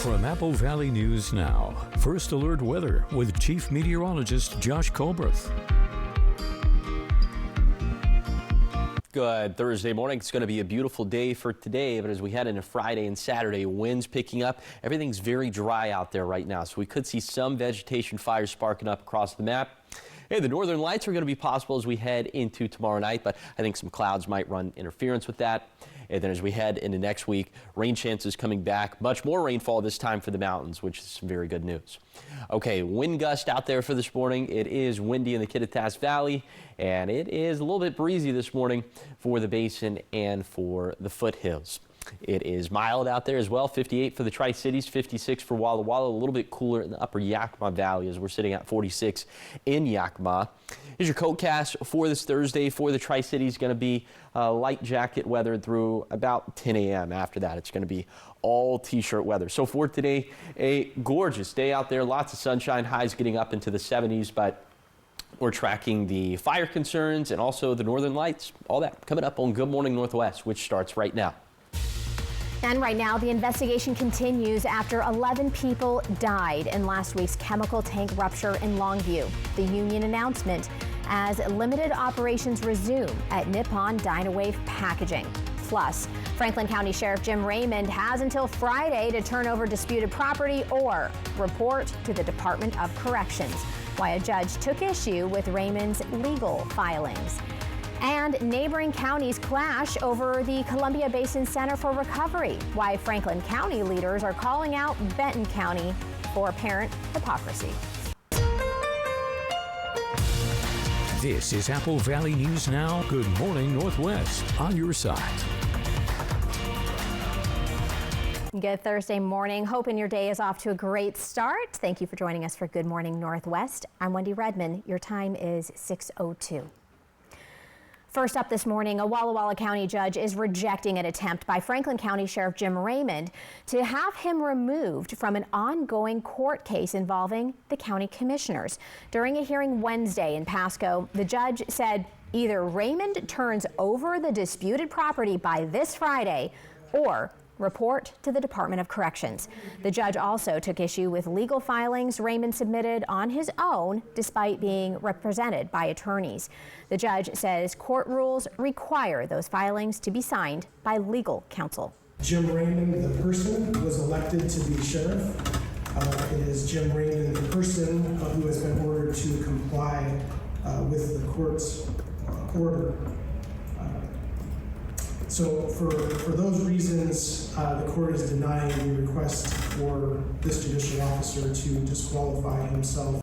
From Apple Valley News Now, First Alert Weather with Chief Meteorologist Josh Colbreth. Good Thursday morning. It's going to be a beautiful day for today, but as we head into Friday and Saturday, winds picking up. Everything's very dry out there right now, so we could see some vegetation fires sparking up across the map. Hey, the northern lights are going to be possible as we head into tomorrow night, but I think some clouds might run interference with that. And then as we head into next week, rain chances coming back, much more rainfall this time for the mountains, which is some very good news. Okay, wind gust out there for this morning. It is windy in the Kittitas Valley, and it is a little bit breezy this morning for the basin and for the foothills. It is mild out there as well, 58 for the Tri-Cities, 56 for Walla Walla, a little bit cooler in the upper Yakima Valley as we're sitting at 46 in Yakima. Here's your coatcast for this Thursday for the Tri-Cities. Going to be light jacket weather through about 10 a.m. After that, it's going to be all t-shirt weather. So for today, a gorgeous day out there, lots of sunshine, highs getting up into the 70s, but we're tracking the fire concerns and also the northern lights, all that coming up on Good Morning Northwest, which starts right now. And right now, the investigation continues after 11 people died in last week's chemical tank rupture in Longview. The union announcement as limited operations resume at Nippon Dynawave Packaging. Plus, Franklin County Sheriff Jim Raymond has until Friday to turn over disputed property or report to the Department of Corrections, why a judge took issue with Raymond's legal filings. And neighboring counties clash over the Columbia Basin Center for Recovery, why Franklin County leaders are calling out Benton County for apparent hypocrisy. This is Apple Valley News Now. Good Morning Northwest on your side. Good Thursday morning. Hoping your day is off to a great start. Thank you for joining us for Good Morning Northwest. I'm Wendy Redman. Your time is 6:02. First up this morning, a Walla Walla County judge is rejecting an attempt by Franklin County Sheriff Jim Raymond to have him removed from an ongoing court case involving the county commissioners. During a hearing Wednesday in Pasco, the judge said either Raymond turns over the disputed property by this Friday or report to the Department of Corrections. The judge also took issue with legal filings Raymond submitted on his own despite being represented by attorneys. The judge says court rules require those filings to be signed by legal counsel. Jim Raymond, the person, was elected to be sheriff. It is Jim Raymond, the person who has been ordered to comply with the court's order. So for those reasons, the court is denying the request for this judicial officer to disqualify himself.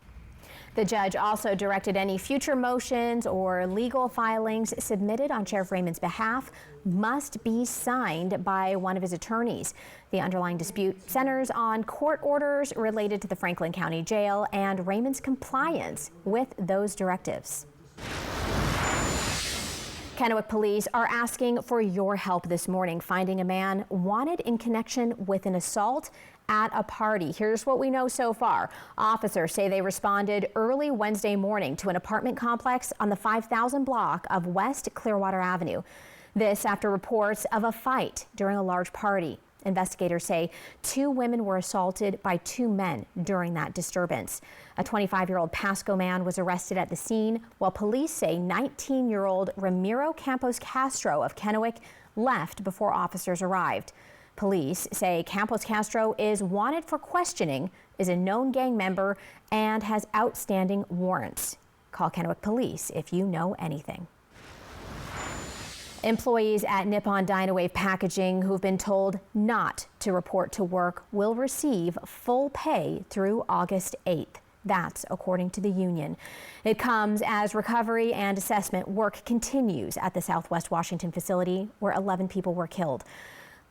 The judge also directed any future motions or legal filings submitted on Sheriff Raymond's behalf must be signed by one of his attorneys. The underlying dispute centers on court orders related to the Franklin County Jail and Raymond's compliance with those directives. Kennewick police are asking for your help this morning, finding a man wanted in connection with an assault at a party. Here's what we know so far. Officers say they responded early Wednesday morning to an apartment complex on the 5000 block of West Clearwater Avenue. This after reports of a fight during a large party. Investigators say 2 women were assaulted by 2 men during that disturbance. A 25-year-old Pasco man was arrested at the scene, while police say 19-year-old Ramiro Campos Castro of Kennewick left before officers arrived. Police say Campos Castro is wanted for questioning, is a known gang member, and has outstanding warrants. Call Kennewick Police if you know anything. Employees at Nippon Dynawave Packaging who've been told not to report to work will receive full pay through August 8th. That's according to the union. It comes as recovery and assessment work continues at the Southwest Washington facility where 11 people were killed.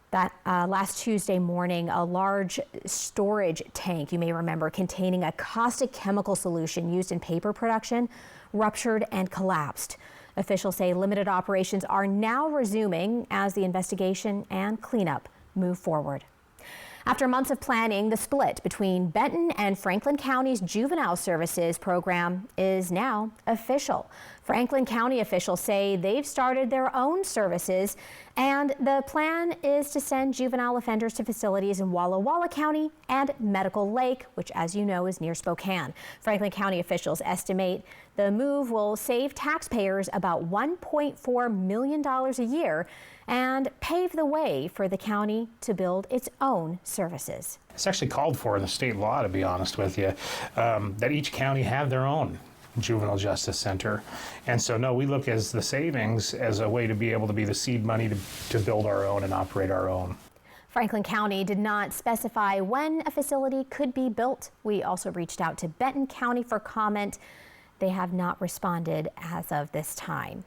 That last Tuesday morning, a large storage tank, you may remember, containing a caustic chemical solution used in paper production, ruptured and collapsed. Officials say limited operations are now resuming as the investigation and cleanup move forward. After months of planning, the split between Benton and Franklin County's juvenile services program is now official. Franklin County officials say they've started their own services And the plan is to send juvenile offenders to facilities in Walla Walla County and Medical Lake, which, as you know, is near Spokane. Franklin County officials estimate the move will save taxpayers about $1.4 million a year and pave the way for the county to build its own services. It's actually called for in the state law, to be honest with you, that each county have their own juvenile justice center. And so, no, we look as the savings as a way to be able to be the seed money to build our own and operate our own. Franklin County did not specify when a facility could be built. We also reached out to Benton County for comment. They have not responded as of this time.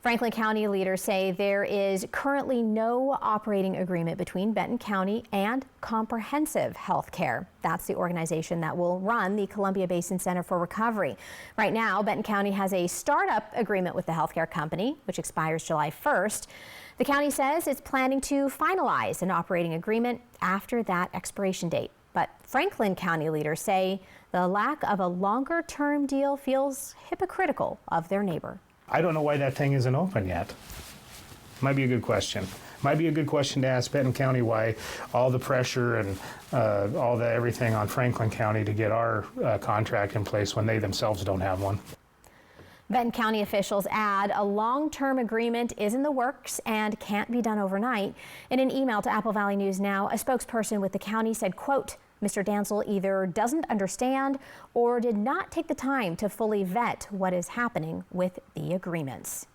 Franklin County leaders say there is currently no operating agreement between Benton County and Comprehensive Health Care. That's the organization that will run the Columbia Basin Center for Recovery. Right now, Benton County has a startup agreement with the healthcare company, which expires July 1st. The county says it's planning to finalize an operating agreement after that expiration date. But Franklin County leaders say the lack of a longer-term deal feels hypocritical of their neighbor. I don't know why that thing isn't open yet. Might be a good question. Might be a good question to ask Benton County why all the pressure and everything on Franklin County to get our contract in place when they themselves don't have one. Benton County officials add a long-term agreement is in the works and can't be done overnight. In an email to Apple Valley News Now, a spokesperson with the county said, quote, Mr. Danzel either doesn't understand or did not take the time to fully vet what is happening with the agreements.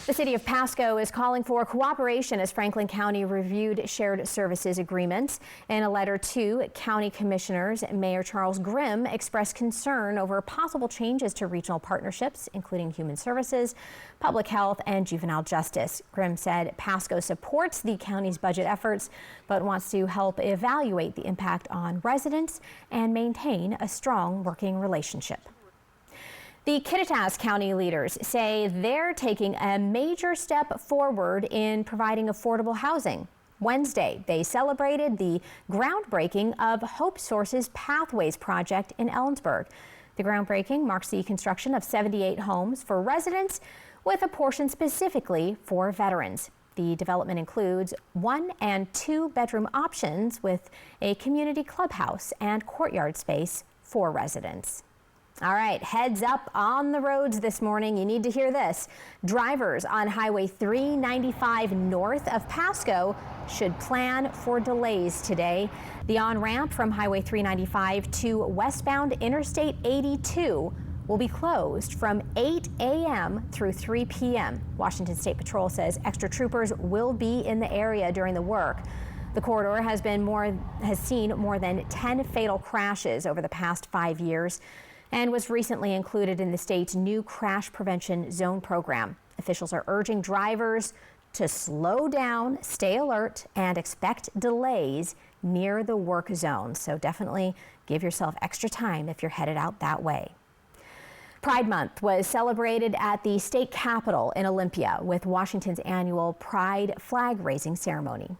The city of Pasco is calling for cooperation as Franklin County reviewed shared services agreements. In a letter to county commissioners, Mayor Charles Grimm expressed concern over possible changes to regional partnerships, including human services, public health, and juvenile justice. Grimm said Pasco supports the county's budget efforts, but wants to help evaluate the impact on residents and maintain a strong working relationship. The Kittitas County leaders say they're taking a major step forward in providing affordable housing. Wednesday, they celebrated the groundbreaking of Hope Source's Pathways project in Ellensburg. The groundbreaking marks the construction of 78 homes for residents, with a portion specifically for veterans. The development includes 1 and 2 bedroom options with a community clubhouse and courtyard space for residents. All right, heads up on the roads this morning. You need to hear this. Drivers on Highway 395 north of Pasco should plan for delays today. The on-ramp from Highway 395 to westbound Interstate 82 will be closed from 8 a.m. through 3 p.m. Washington State Patrol says extra troopers will be in the area during the work. The corridor has seen more than 10 fatal crashes over the past 5 years, and was recently included in the state's new crash prevention zone program. Officials are urging drivers to slow down, stay alert, and expect delays near the work zone. So definitely give yourself extra time if you're headed out that way. Pride Month was celebrated at the state capitol in Olympia with Washington's annual Pride flag raising ceremony.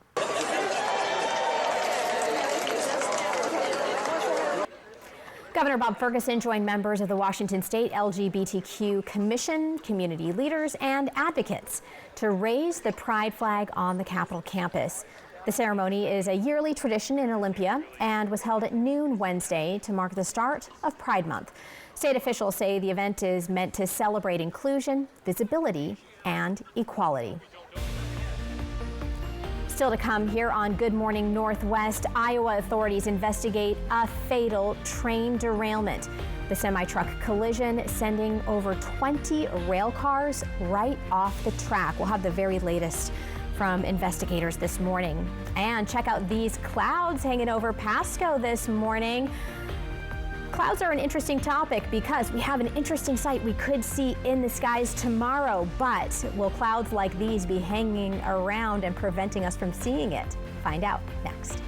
Governor Bob Ferguson joined members of the Washington State LGBTQ Commission, community leaders, and advocates to raise the Pride flag on the Capitol campus. The ceremony is a yearly tradition in Olympia and was held at noon Wednesday to mark the start of Pride Month. State officials say the event is meant to celebrate inclusion, visibility, and equality. Still to come here on Good Morning Northwest, Iowa authorities investigate a fatal train derailment. The semi-truck collision sending over 20 rail cars right off the track. We'll have the very latest from investigators this morning. And check out these clouds hanging over Pasco this morning. Clouds are an interesting topic because we have an interesting sight we could see in the skies tomorrow, but will clouds like these be hanging around and preventing us from seeing it? Find out next.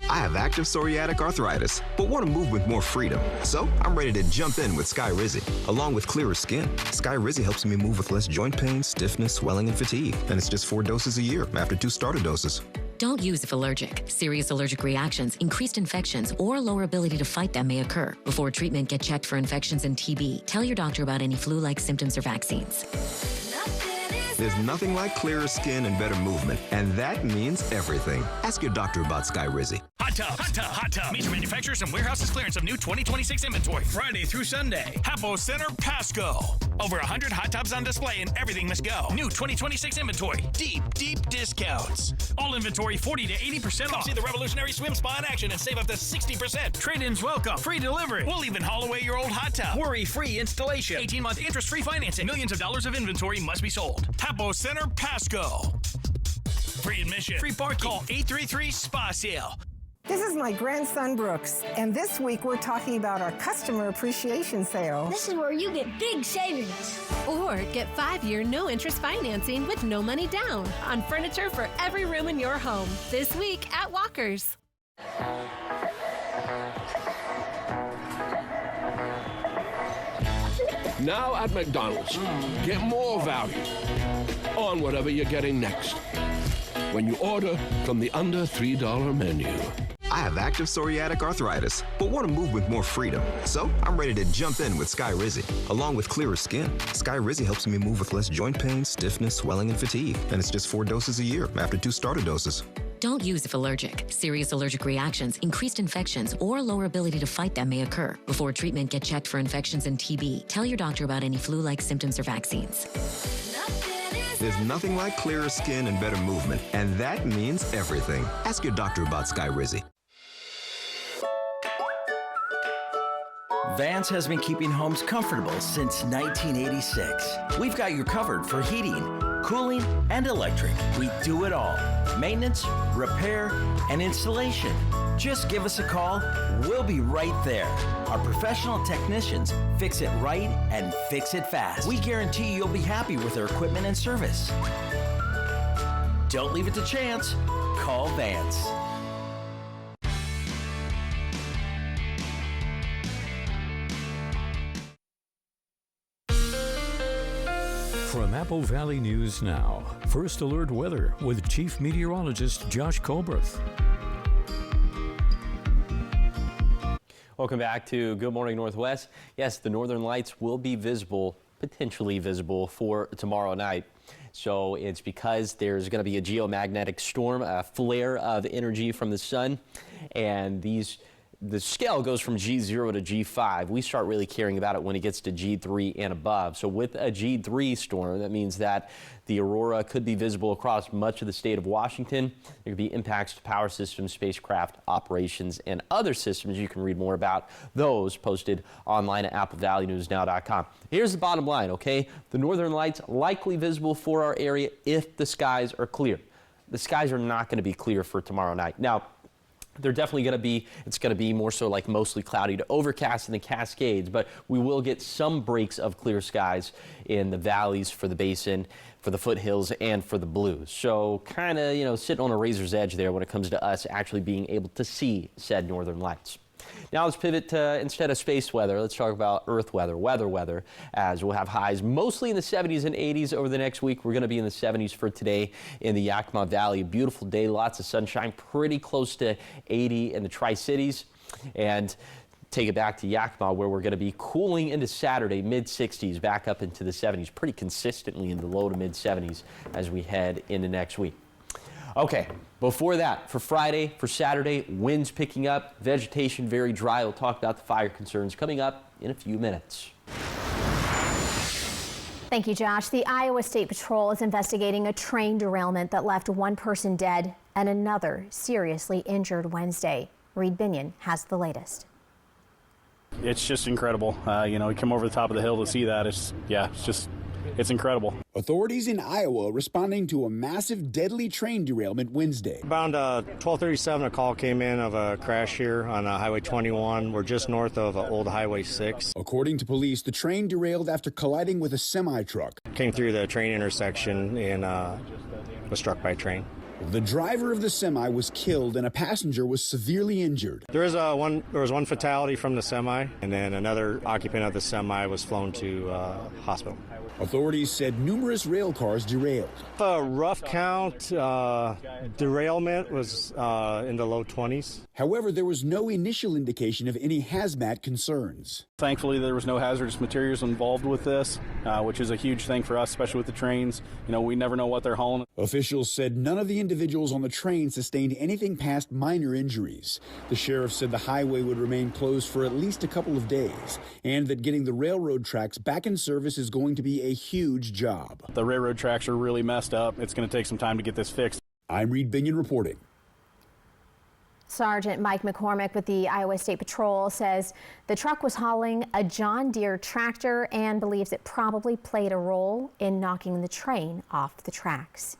I have active psoriatic arthritis, but want to move with more freedom. So I'm ready to jump in with Skyrizi. Along with clearer skin, Skyrizi helps me move with less joint pain, stiffness, swelling, and fatigue. And it's just 4 doses a year after 2 starter doses. Don't use if allergic. Serious allergic reactions, increased infections, or lower ability to fight them may occur. Before treatment, get checked for infections and TB. Tell your doctor about any flu-like symptoms or vaccines. There's nothing like clearer skin and better movement, and that means everything. Ask your doctor about Skyrizi. Hot Tub, Hot Tub, Hot Tub. Major manufacturers and warehouses clearance of new 2026 inventory. Friday through Sunday. Hapo Center, Pasco. Over 100 hot tubs on display and everything must go. New 2026 inventory. Deep, deep discounts. All inventory 40 to 80% off. See the revolutionary swim spa in action and save up to 60%. Trade-ins welcome. Free delivery. We'll even haul away your old hot tub. Worry-free installation. 18-month interest-free financing. Millions of dollars of inventory must be sold. Hapo Center, Pasco. Free admission. Free parking. Call 833-SPA-SALE. This is my grandson, Brooks, and this week we're talking about our customer appreciation sale. This is where you get big savings. Or get 5-year no-interest financing with no money down on furniture for every room in your home. This week at Walker's. Now at McDonald's, get more value on whatever you're getting next when you order from the under $3 menu. I have active psoriatic arthritis, but want to move with more freedom. So I'm ready to jump in with Skyrizi. Along with clearer skin, Skyrizi helps me move with less joint pain, stiffness, swelling, and fatigue. And it's just 4 doses a year after 2 starter doses. Don't use if allergic. Serious allergic reactions, increased infections, or lower ability to fight them may occur. Before treatment, get checked for infections and TB. Tell your doctor about any flu-like symptoms or vaccines. There's nothing like clearer skin and better movement, and that means everything. Ask your doctor about Skyrizi. Vance has been keeping homes comfortable since 1986. We've got you covered for heating, cooling, and electric. We do it all. Maintenance, repair, and installation. Just give us a call. We'll be right there. Our professional technicians fix it right and fix it fast. We guarantee you'll be happy with our equipment and service. Don't leave it to chance. Call Vance. From Apple Valley News Now, First Alert Weather with Chief Meteorologist Josh Colbreth. Welcome back to Good Morning Northwest. Yes, the northern lights will be visible, potentially visible, for tomorrow night. So it's because there's going to be a geomagnetic storm, a flare of energy from the sun, and the scale goes from G0 to G5. We start really caring about it when it gets to G3 and above. So with a G3 storm, that means that the aurora could be visible across much of the state of Washington. There could be impacts to power systems, spacecraft operations, and other systems. You can read more about those posted online at AppleValleyNewsNow.com. Here's the bottom line, okay? The northern lights likely visible for our area if the skies are clear. The skies are not going to be clear for tomorrow night. Now, they're definitely going to be, it's going to be more so like mostly cloudy to overcast in the Cascades, but we will get some breaks of clear skies in the valleys for the basin, for the foothills, and for the blues. So kind of, sitting on a razor's edge there when it comes to us actually being able to see said northern lights. Now let's pivot to, instead of space weather, let's talk about earth weather, as we'll have highs mostly in the 70s and 80s over the next week. We're going to be in the 70s for today in the Yakima Valley. Beautiful day, lots of sunshine, pretty close to 80 in the Tri-Cities. And take it back to Yakima, where we're going to be cooling into Saturday, mid-60s, back up into the 70s, pretty consistently in the low to mid-70s as we head into next week. Okay, before that, for Friday, for Saturday, winds picking up, vegetation very dry. We'll talk about the fire concerns coming up in a few minutes. Thank you, Josh. The Iowa State Patrol is investigating a train derailment that left one person dead and another seriously injured Wednesday. Reed Binion has the latest. It's just incredible. You come over the top of the hill to see that. It's incredible. Authorities in Iowa responding to a massive deadly train derailment Wednesday. Around 12:37, a call came in of a crash here on Highway 21. We're just north of Old Highway 6. According to police, the train derailed after colliding with a semi-truck. Came through the train intersection and was struck by a train. The driver of the semi was killed and a passenger was severely injured. There was one fatality from the semi, and then another occupant of the semi was flown to hospital. Authorities said numerous rail cars derailed. A rough count derailment was in the low 20s. However, there was no initial indication of any hazmat concerns. Thankfully, there was no hazardous materials involved with this, which is a huge thing for us, especially with the trains. You know, we never know what they're hauling. Officials said none of the individuals on the train sustained anything past minor injuries. The sheriff said the highway would remain closed for at least a couple of days, and that getting the railroad tracks back in service is going to be a huge job. The railroad tracks are really messed up. It's going to take some time to get this fixed. I'm Reed Binion reporting. Sergeant Mike McCormick with the Iowa State Patrol says the truck was hauling a John Deere tractor and believes it probably played a role in knocking the train off the tracks.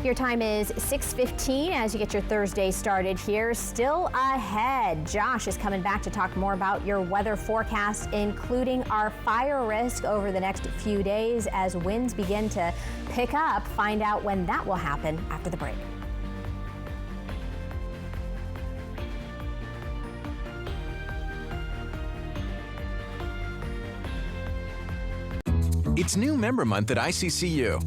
Your time is 6:15 as you get your Thursday started here. Still ahead, Josh is coming back to talk more about your weather forecast, including our fire risk over the next few days as winds begin to pick up. Find out when that will happen after the break. It's new member month at ICCU,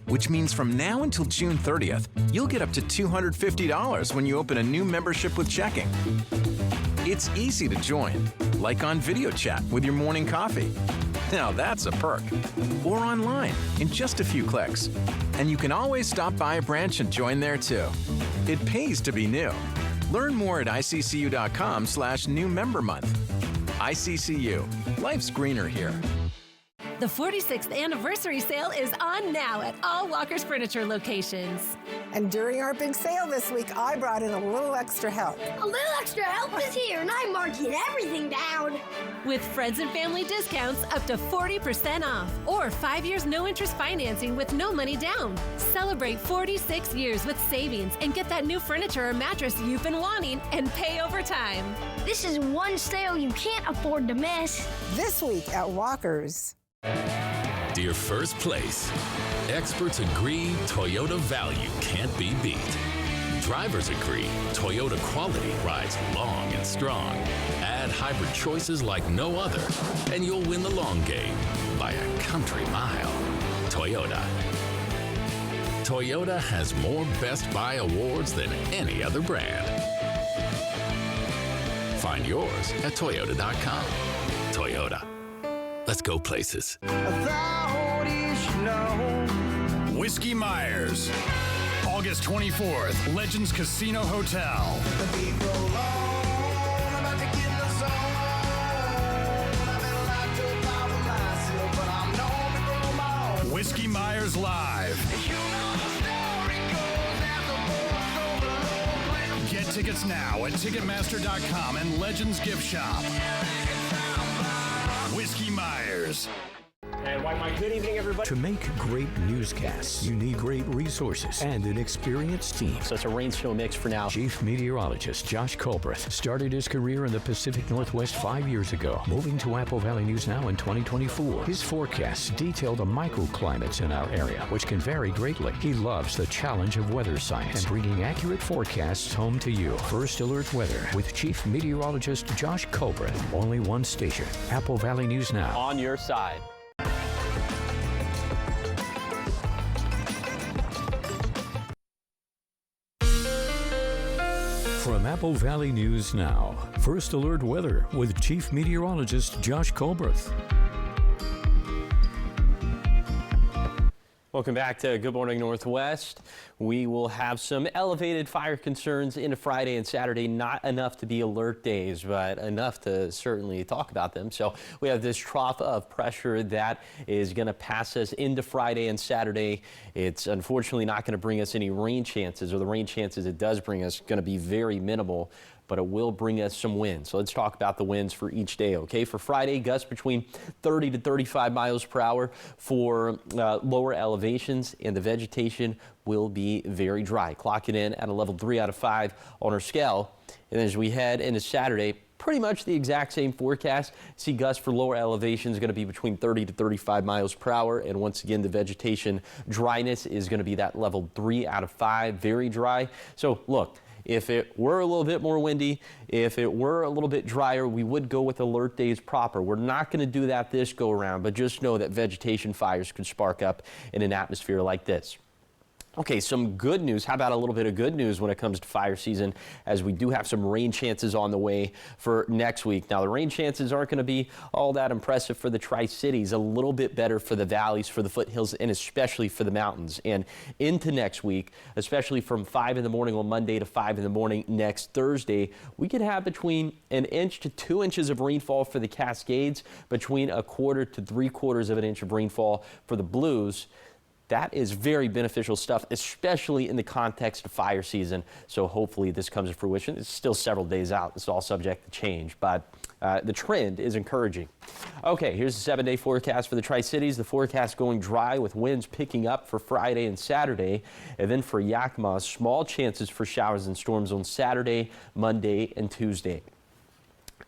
which means from now until June 30th, you'll get up to $250 when you open a new membership with checking. It's easy to join, like on video chat with your morning coffee. Now that's a perk. Or online in just a few clicks. And you can always stop by a branch and join there too. It pays to be new. Learn more at iccu.com/new member month. ICCU. Life's greener here. The 46th anniversary sale is on now at all Walker's Furniture locations. And during our big sale this week, I brought in a little extra help. A little extra help is here, and I'm marking everything down. With friends and family discounts up to 40% off, or 5 years no interest financing with no money down. Celebrate 46 years with savings and get that new furniture or mattress you've been wanting and pay over time. This is one sale you can't afford to miss. This week at Walker's. Dear First Place, experts agree Toyota value can't be beat. Drivers agree Toyota quality rides long and strong. Add hybrid choices like no other, and you'll win the long game by a country mile. Toyota. Toyota has more Best Buy awards than any other brand. Find yours at Toyota.com. Toyota. Let's go places. Whiskey Myers, August 24th, Legends Casino Hotel. Whiskey Myers Live. Get tickets now at Ticketmaster.com and Legends Gift Shop. Whiskey Myers. And good evening, everybody. To make great newscasts, you need great resources and an experienced team. So it's a rain snow mix for now. Chief Meteorologist Josh Colbreth started his career in the Pacific Northwest 5 years ago, moving to Apple Valley News Now in 2024. His forecasts detail the microclimates in our area, which can vary greatly. He loves the challenge of weather science and bringing accurate forecasts home to you. First Alert Weather with Chief Meteorologist Josh Colbreth. Only one station, Apple Valley News Now. On your side. From Apple Valley News Now, First Alert Weather with Chief Meteorologist Josh Colbreth. Welcome back to Good Morning Northwest. We will have some elevated fire concerns into Friday and Saturday. Not enough to be alert days, but enough to certainly talk about them. So we have this trough of pressure that is going to pass us into Friday and Saturday. It's unfortunately not going to bring us any rain chances, or the rain chances it does bring us going to be very minimal, but it will bring us some wind. So let's talk about the winds for each day, okay? For Friday, gusts between 30 to 35 miles per hour for lower elevations, and the vegetation will be very dry. Clocking in at a level 3 out of 5 on our scale. And as we head into Saturday, pretty much the exact same forecast. See gusts for lower elevations going to be between 30 to 35 miles per hour. And once again, the vegetation dryness is going to be that level 3 out of 5, very dry. So look, if it were a little bit more windy, if it were a little bit drier, we would go with alert days proper. We're not going to do that this go around, but just know that vegetation fires could spark up in an atmosphere like this. Okay, some good news. How about a little bit of good news when it comes to fire season, as we do have some rain chances on the way for next week. Now, the rain chances aren't going to be all that impressive for the Tri-Cities, a little bit better for the valleys, for the foothills, and especially for the mountains. And into next week, especially from 5 in the morning on Monday to 5 in the morning next Thursday, we could have between 1 inch to 2 inches of rainfall for the Cascades, between 1/4 to 3/4 of an inch of rainfall for the Blues. That is very beneficial stuff, especially in the context of fire season. So hopefully this comes to fruition. It's still several days out. It's all subject to change, but the trend is encouraging. Okay, here's the 7-day forecast for the Tri-Cities. The forecast going dry with winds picking up for Friday and Saturday. And then for Yakima, small chances for showers and storms on Saturday, Monday, and Tuesday.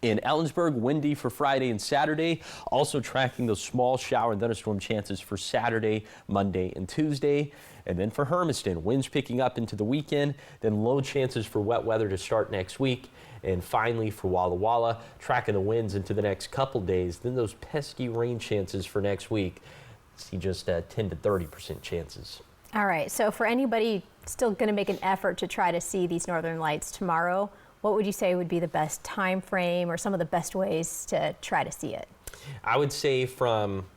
In Ellensburg, windy for Friday and Saturday, also tracking those small shower and thunderstorm chances for Saturday, Monday, and Tuesday. And then for Hermiston, winds picking up into the weekend, then low chances for wet weather to start next week. And finally for Walla Walla, tracking the winds into the next couple days, then those pesky rain chances for next week. See just 10 to 30% chances. All right, so for anybody still going to make an effort to try to see these northern lights tomorrow, what would you say would be the best time frame or some of the best ways to try to see it? I would say from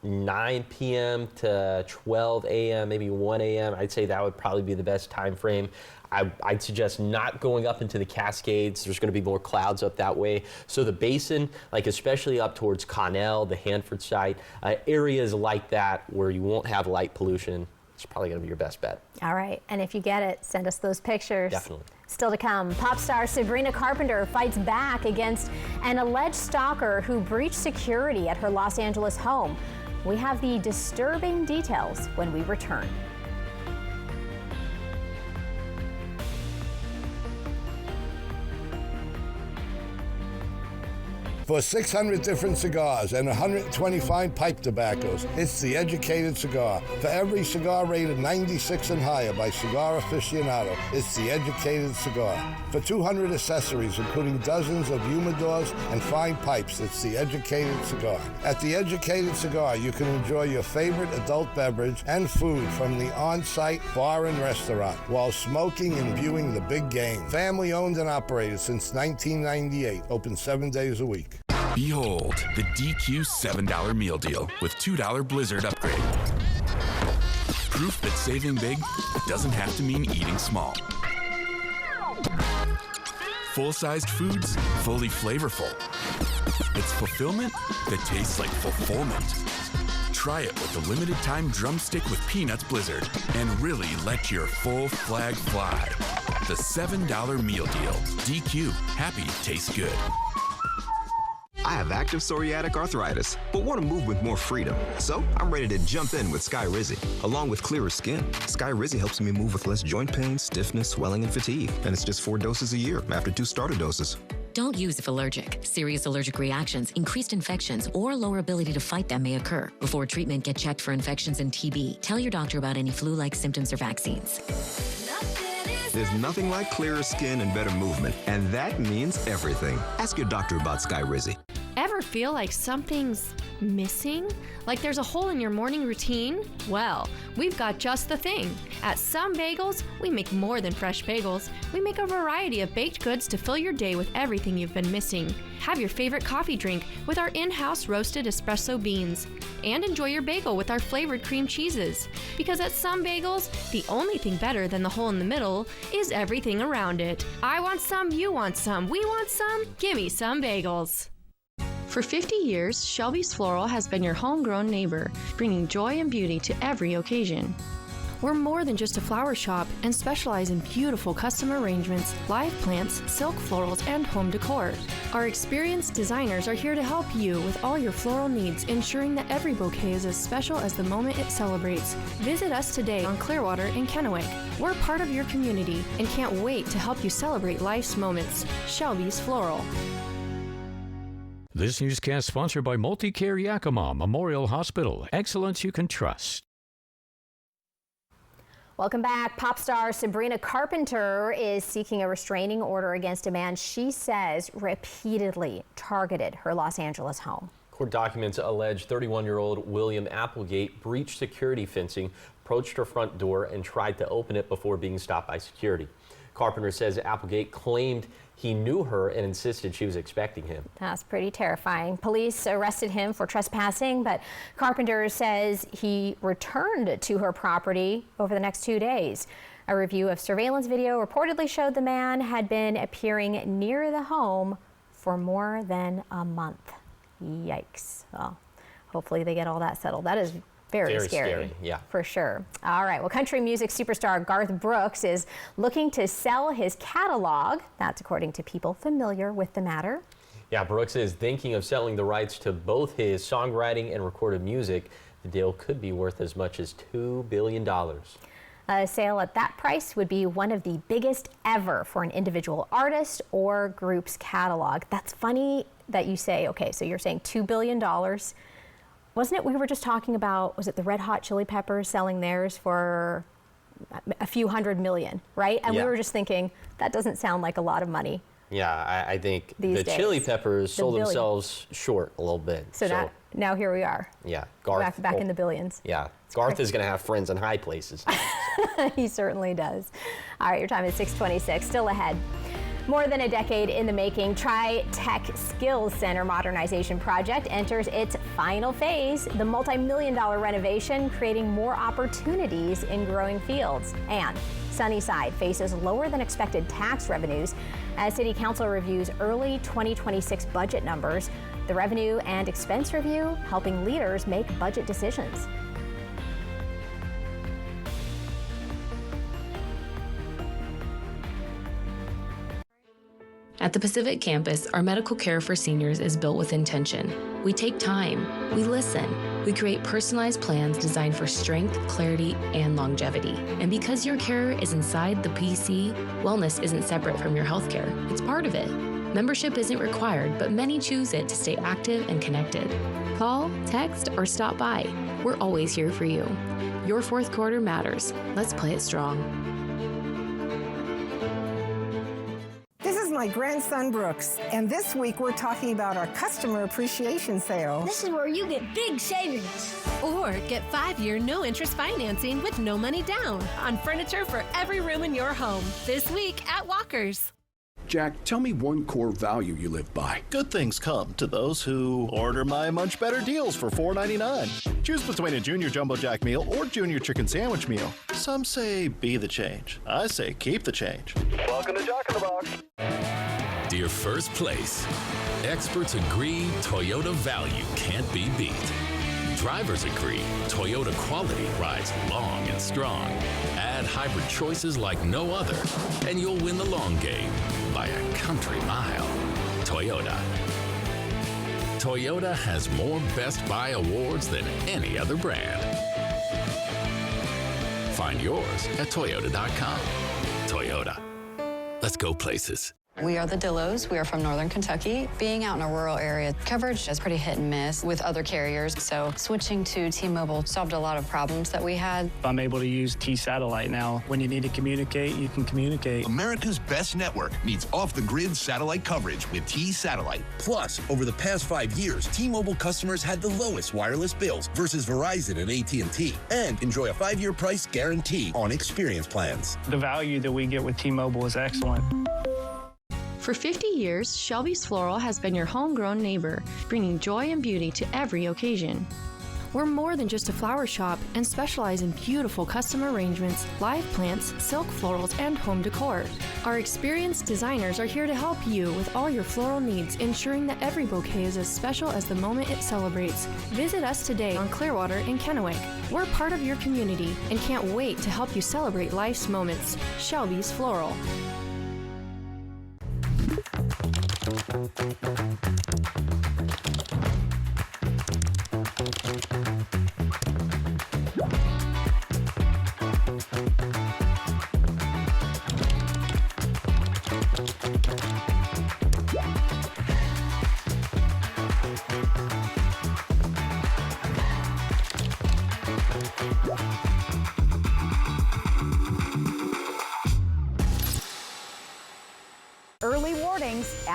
9 p.m. to 12 a.m., maybe 1 a.m. I'd say that would probably be the best time frame. I'd suggest not going up into the Cascades. There's going to be more clouds up that way. So the basin, like especially up towards Connell, the Hanford site, areas like that where you won't have light pollution, it's probably going to be your best bet. All right, and if you get it, send us those pictures. Definitely. Still to come, pop star Sabrina Carpenter fights back against an alleged stalker who breached security at her Los Angeles home. We have the disturbing details when we return. For 600 different cigars and 125 pipe tobaccos, it's The Educated Cigar. For every cigar rated 96 and higher by Cigar Aficionado, it's The Educated Cigar. For 200 accessories, including dozens of humidors and fine pipes, it's The Educated Cigar. At The Educated Cigar, you can enjoy your favorite adult beverage and food from the on-site bar and restaurant while smoking and viewing the big game. Family owned and operated since 1998, open 7 days a week. Behold, the DQ $7 meal deal with $2 Blizzard upgrade. Proof that saving big doesn't have to mean eating small. Full-sized foods, fully flavorful. It's fulfillment that tastes like fulfillment. Try it with the limited time drumstick with peanuts Blizzard and really let your full flag fly. The $7 meal deal. DQ, happy tastes good. I have active psoriatic arthritis, but want to move with more freedom. So I'm ready to jump in with Skyrizi. Along with clearer skin, Skyrizi helps me move with less joint pain, stiffness, swelling, and fatigue. And it's just 4 doses a year after 2 starter doses. Don't use if allergic. Serious allergic reactions, increased infections, or lower ability to fight them may occur. Before treatment, get checked for infections and TB. Tell your doctor about any flu-like symptoms or vaccines. There's nothing like clearer skin and better movement, and that means everything. Ask your doctor about Skyrizi. Ever feel like something's missing? Like there's a hole in your morning routine? Well, we've got just the thing. At Some Bagels, we make more than fresh bagels. We make a variety of baked goods to fill your day with everything you've been missing. Have your favorite coffee drink with our in-house roasted espresso beans. And enjoy your bagel with our flavored cream cheeses. Because at Some Bagels, the only thing better than the hole in the middle is everything around it. I want some, you want some, we want some, gimme Some Bagels. For 50 years, Shelby's Floral has been your homegrown neighbor, bringing joy and beauty to every occasion. We're more than just a flower shop and specialize in beautiful custom arrangements, live plants, silk florals, and home decor. Our experienced designers are here to help you with all your floral needs, ensuring that every bouquet is as special as the moment it celebrates. Visit us today on Clearwater in Kennewick. We're part of your community and can't wait to help you celebrate life's moments. Shelby's Floral. This newscast sponsored by Multicare Yakima Memorial Hospital. Excellence you can trust. Welcome back. Pop star Sabrina Carpenter is seeking a restraining order against a man she says repeatedly targeted her Los Angeles home. Court documents allege 31-year-old William Applegate breached security fencing, approached her front door, and tried to open it before being stopped by security. Carpenter says Applegate claimed he knew her and insisted she was expecting him. That's pretty terrifying. Police arrested him for trespassing, but Carpenter says he returned to her property over the next 2 days. A review of surveillance video reportedly showed the man had been appearing near the home for more than a month. Yikes. Well, hopefully they get all that settled. That is very scary. Yeah. For sure. All right. Well, country music superstar Garth Brooks is looking to sell his catalog. That's according to people familiar with the matter. Yeah, Brooks is thinking of selling the rights to both his songwriting and recorded music. The deal could be worth as much as $2 billion. A sale at that price would be one of the biggest ever for an individual artist or group's catalog. That's funny that you say, okay, so you're saying $2 billion. Wasn't it, we were just talking about, was it the Red Hot Chili Peppers selling theirs for a few $100 million, right? And we were just thinking, that doesn't sound like a lot of money. Yeah, I think These the Chili days. Peppers sold billion. themselves short a little bit. So now here we are. Yeah, Garth. Back in the billions. Yeah, Garth is going to have friends in high places. He certainly does. All right, your time is 6:26. Still ahead. More than a decade in the making, Tri-Tech Skills Center modernization project enters its final phase, the multi-million-dollar renovation creating more opportunities in growing fields. And Sunnyside faces lower than expected tax revenues as City Council reviews early 2026 budget numbers. The revenue and expense review helping leaders make budget decisions. At the Pacific Campus, our medical care for seniors is built with intention. We take time, we listen, we create personalized plans designed for strength, clarity, and longevity. And because your care is inside the PC, wellness isn't separate from your healthcare. It's part of it. Membership isn't required, but many choose it to stay active and connected. Call, text, or stop by. We're always here for you. Your fourth quarter matters. Let's play it strong. This is my grandson Brooks, and this week we're talking about our customer appreciation sale. This is where you get big savings. Or get 5-year no-interest financing with no money down on furniture for every room in your home. This week at Walker's. Jack, tell me one core value you live by. Good things come to those who order my much better deals for $4.99. Choose between a Junior Jumbo Jack meal or Junior Chicken Sandwich meal. Some say be the change. I say keep the change. Welcome to Jack in the Box. Dear First Place, experts agree Toyota value can't be beat. Drivers agree Toyota quality rides long and strong. Add hybrid choices like no other, and you'll win the long game by a country mile. Toyota. Toyota has more Best Buy awards than any other brand. Find yours at Toyota.com. Toyota. Let's go places. We are the Dillos. We are from Northern Kentucky. Being out in a rural area, coverage is pretty hit and miss with other carriers. So switching to T-Mobile solved a lot of problems that we had. I'm able to use T-Satellite now. When you need to communicate, you can communicate. America's best network needs off-the-grid satellite coverage with T-Satellite. Plus, over the past 5 years, T-Mobile customers had the lowest wireless bills versus Verizon and AT&T. And enjoy a 5-year price guarantee on experience plans. The value that we get with T-Mobile is excellent. For 50 years, Shelby's Floral has been your homegrown neighbor, bringing joy and beauty to every occasion. We're more than just a flower shop and specialize in beautiful custom arrangements, live plants, silk florals, and home decor. Our experienced designers are here to help you with all your floral needs, ensuring that every bouquet is as special as the moment it celebrates. Visit us today on Clearwater in Kennewick. We're part of your community and can't wait to help you celebrate life's moments. Shelby's Floral.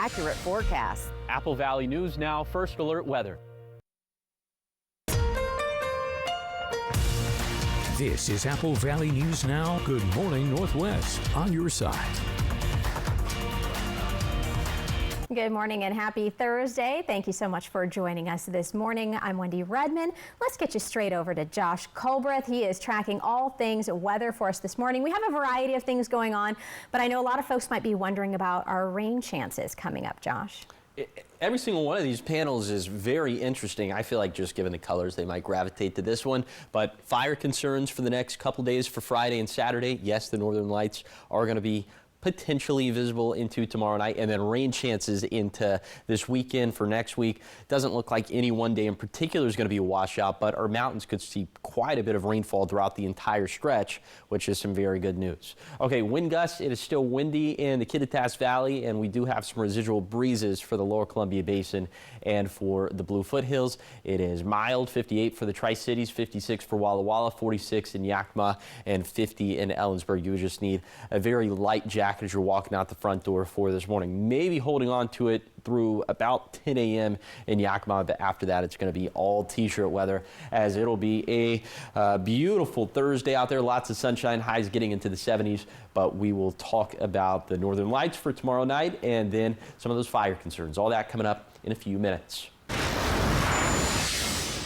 accurate forecasts. Apple Valley News Now, First Alert Weather. This is Apple Valley News Now. Good morning, Northwest. On your side. Good morning and happy Thursday. Thank you so much for joining us this morning. I'm Wendy Redman. Let's get you straight over to Josh Colbreth. He is tracking all things weather for us this morning. We have a variety of things going on, but I know a lot of folks might be wondering about our rain chances coming up, Josh. Every single one of these panels is very interesting. I feel like just given the colors, they might gravitate to this one. But fire concerns for the next couple days for Friday and Saturday. Yes, the northern lights are going to be potentially visible into tomorrow night, and then rain chances into this weekend for next week. Doesn't look like any one day in particular is going to be a washout, but our mountains could see quite a bit of rainfall throughout the entire stretch, which is some very good news. Okay, wind gusts, it is still windy in the Kittitas Valley, and we do have some residual breezes for the lower Columbia Basin and for the Blue Foothills. It is mild, 58 for the Tri-Cities, 56 for Walla Walla, 46 in Yakima, and 50 in Ellensburg. You would just need a very light jacket as you're walking out the front door for this morning. Maybe holding on to it through about 10 a.m. in Yakima, but after that it's going to be all t-shirt weather, as it'll be a beautiful Thursday out there. Lots of sunshine, highs getting into the 70s, but we will talk about the northern lights for tomorrow night and then some of those fire concerns. All that coming up in a few minutes.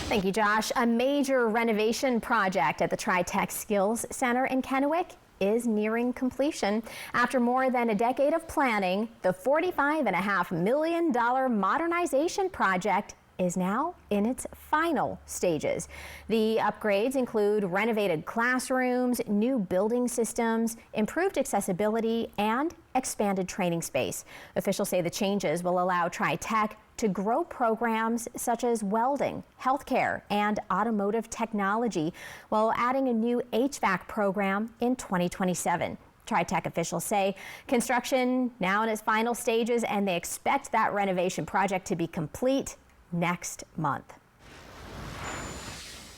Thank you, Josh. A major renovation project at the TriTech Skills Center in Kennewick is nearing completion. After more than a decade of planning, the $45.5 million modernization project is now in its final stages. The upgrades include renovated classrooms, new building systems, improved accessibility, and expanded training space. Officials say the changes will allow TriTech to grow programs such as welding, healthcare, and automotive technology, while adding a new HVAC program in 2027. TriTech officials say construction now in its final stages, and they expect that renovation project to be complete next month.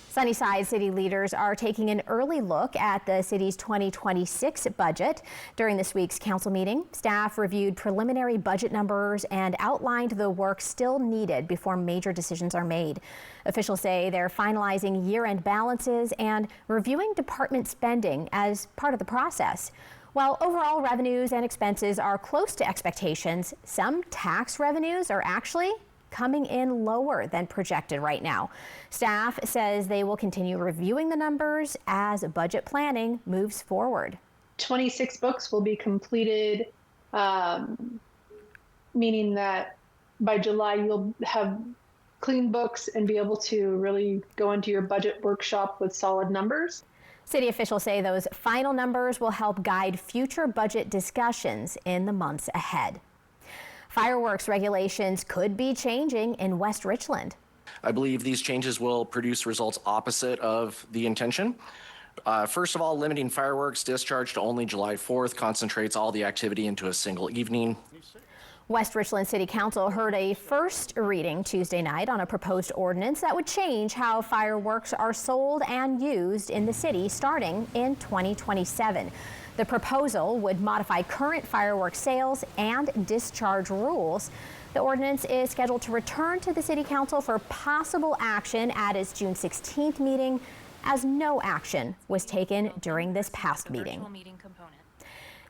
Sunnyside city leaders are taking an early look at the city's 2026 budget. During this week's council meeting, staff reviewed preliminary budget numbers and outlined the work still needed before major decisions are made. Officials say they're finalizing year-end balances and reviewing department spending as part of the process. While overall revenues and expenses are close to expectations, some tax revenues are actually coming in lower than projected right now. Staff says they will continue reviewing the numbers as budget planning moves forward. 26 books will be completed, meaning that by July you'll have clean books and be able to really go into your budget workshop with solid numbers. City officials say those final numbers will help guide future budget discussions in the months ahead. Fireworks regulations could be changing in West Richland. I believe these changes will produce results opposite of the intention. First of all, limiting fireworks discharge to only July 4th concentrates all the activity into a single evening. West Richland City Council heard a first reading Tuesday night on a proposed ordinance that would change how fireworks are sold and used in the city starting in 2027. The proposal would modify current fireworks sales and discharge rules. The ordinance is scheduled to return to the City Council for possible action at its June 16th meeting, as no action was taken during this past meeting.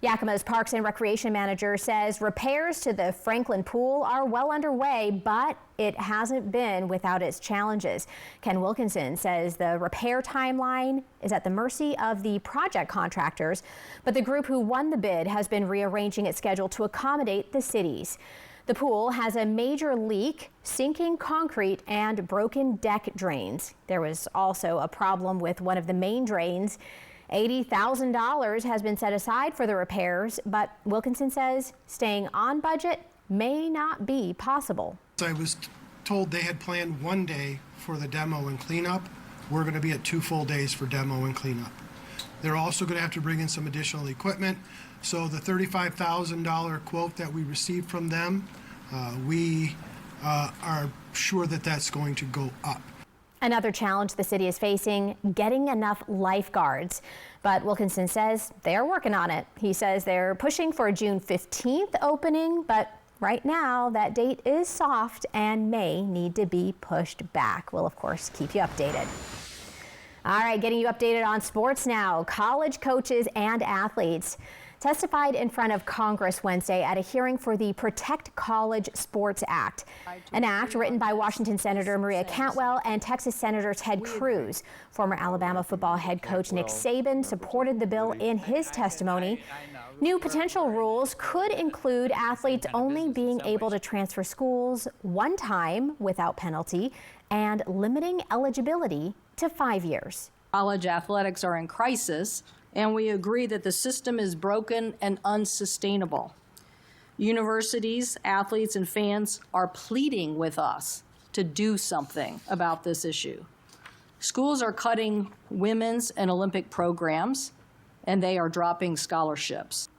Yakima's Parks and Recreation Manager says repairs to the Franklin Pool are well underway, but it hasn't been without its challenges. Ken Wilkinson says the repair timeline is at the mercy of the project contractors, but the group who won the bid has been rearranging its schedule to accommodate the cities. The pool has a major leak, sinking concrete, and broken deck drains. There was also a problem with one of the main drains. $80,000 has been set aside for the repairs, but Wilkinson says staying on budget may not be possible. I was told they had planned one day for the demo and cleanup. We're going to be at 2 full days for demo and cleanup. They're also going to have to bring in some additional equipment. So the $35,000 quote that we received from them, we are sure that that's going to go up. Another challenge the city is facing, getting enough lifeguards. But Wilkinson says they're working on it. He says they're pushing for a June 15th opening, but Right now, that date is soft and may need to be pushed back. We'll, of course, keep you updated. All right, getting you updated on sports now. College coaches and athletes testified in front of Congress Wednesday at a hearing for the Protect College Sports Act, an act written by Washington Senator Maria Cantwell and Texas Senator Ted Cruz. Former Alabama football head coach Nick Saban supported the bill in his testimony. New potential rules could include athletes only being able to transfer schools one time without penalty and limiting eligibility to 5 years. College athletics are in crisis, and we agree that the system is broken and unsustainable. Universities, athletes, and fans are pleading with us to do something about this issue. Schools are cutting women's and Olympic programs, and they are dropping scholarships.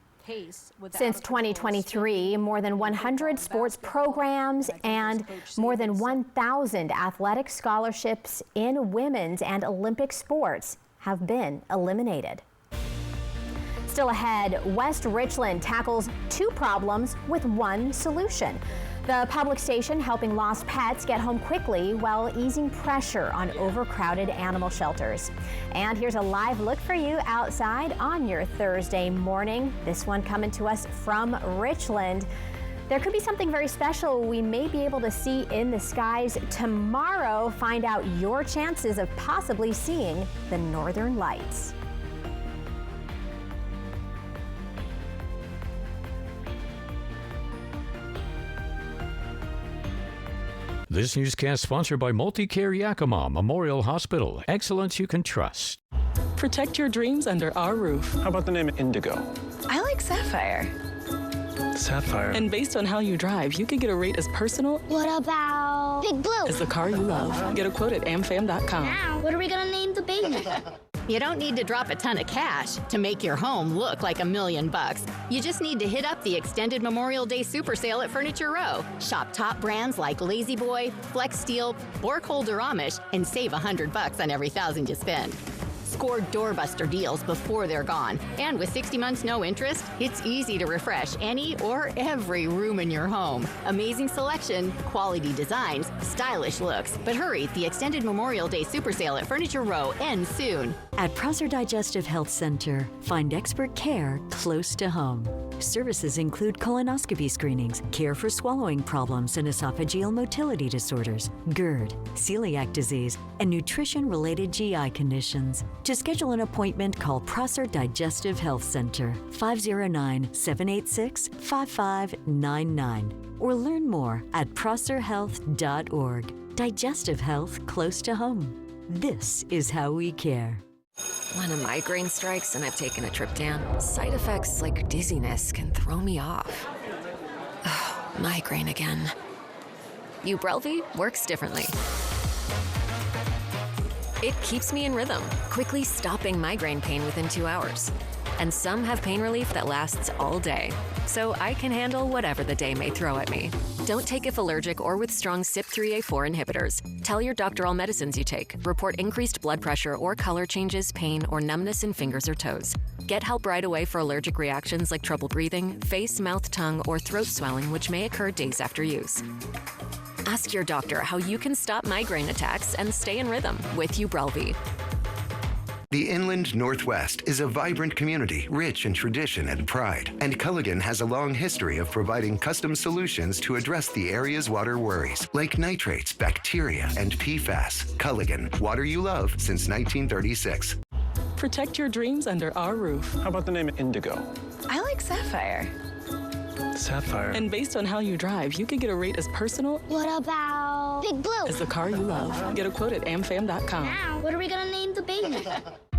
Since 2023, more than 100 sports programs and more than 1,000 athletic scholarships in women's and Olympic sports have been eliminated. Still ahead, West Richland tackles 2 problems with 1 solution. The public station helping lost pets get home quickly while easing pressure on overcrowded animal shelters. And here's a live look for you outside on your Thursday morning. This one coming to us from Richland. There could be something very special we may be able to see in the skies tomorrow. Find out your chances of possibly seeing the Northern Lights. This newscast sponsored by Multicare Yakima Memorial Hospital. Excellence you can trust. Protect your dreams under our roof. How about the name Indigo? I like Sapphire. Sapphire. And based on how you drive, you can get a rate as personal What about Big Blue? as the car you love. Get a quote at amfam.com. Now, what are we gonna name the baby? You don't need to drop a ton of cash to make your home look like $1 million. You just need to hit up the extended Memorial Day super sale at Furniture Row. Shop top brands like Lazy Boy, Flex Steel, Borkhold Amish, and save $100 on every $1,000 you spend. Score doorbuster deals before they're gone. And with 60 months no interest, it's easy to refresh any or every room in your home. Amazing selection, quality designs, stylish looks. But hurry, the extended Memorial Day super sale at Furniture Row ends soon. At Prosser Digestive Health Center, find expert care close to home. Services include colonoscopy screenings, care for swallowing problems and esophageal motility disorders, GERD, celiac disease, and nutrition-related GI conditions. To schedule an appointment, call Prosser Digestive Health Center, 509-786-5599, or learn more at prosserhealth.org. Digestive health close to home. This is how we care. When a migraine strikes and I've taken a Triptan, side effects like dizziness can throw me off. Ugh, migraine again. Ubrelvy works differently. It keeps me in rhythm, quickly stopping migraine pain within 2 hours. And some have pain relief that lasts all day, so I can handle whatever the day may throw at me. Don't take if allergic or with strong CYP3A4 inhibitors. Tell your doctor all medicines you take. Report increased blood pressure or color changes, pain, or numbness in fingers or toes. Get help right away for allergic reactions like trouble breathing, face, mouth, tongue, or throat swelling, which may occur days after use. Ask your doctor how you can stop migraine attacks and stay in rhythm with Ubrelvy. The Inland Northwest is a vibrant community, rich in tradition and pride, and Culligan has a long history of providing custom solutions to address the area's water worries, like nitrates, bacteria, and PFAS. Culligan, water you love since 1936. Protect your dreams under our roof. How about the name Indigo? I like Sapphire. Sapphire. And based on how you drive, you can get a rate as personal What about Big Blue? as the car you love. Get a quote at amfam.com. Now, what are we gonna name the baby?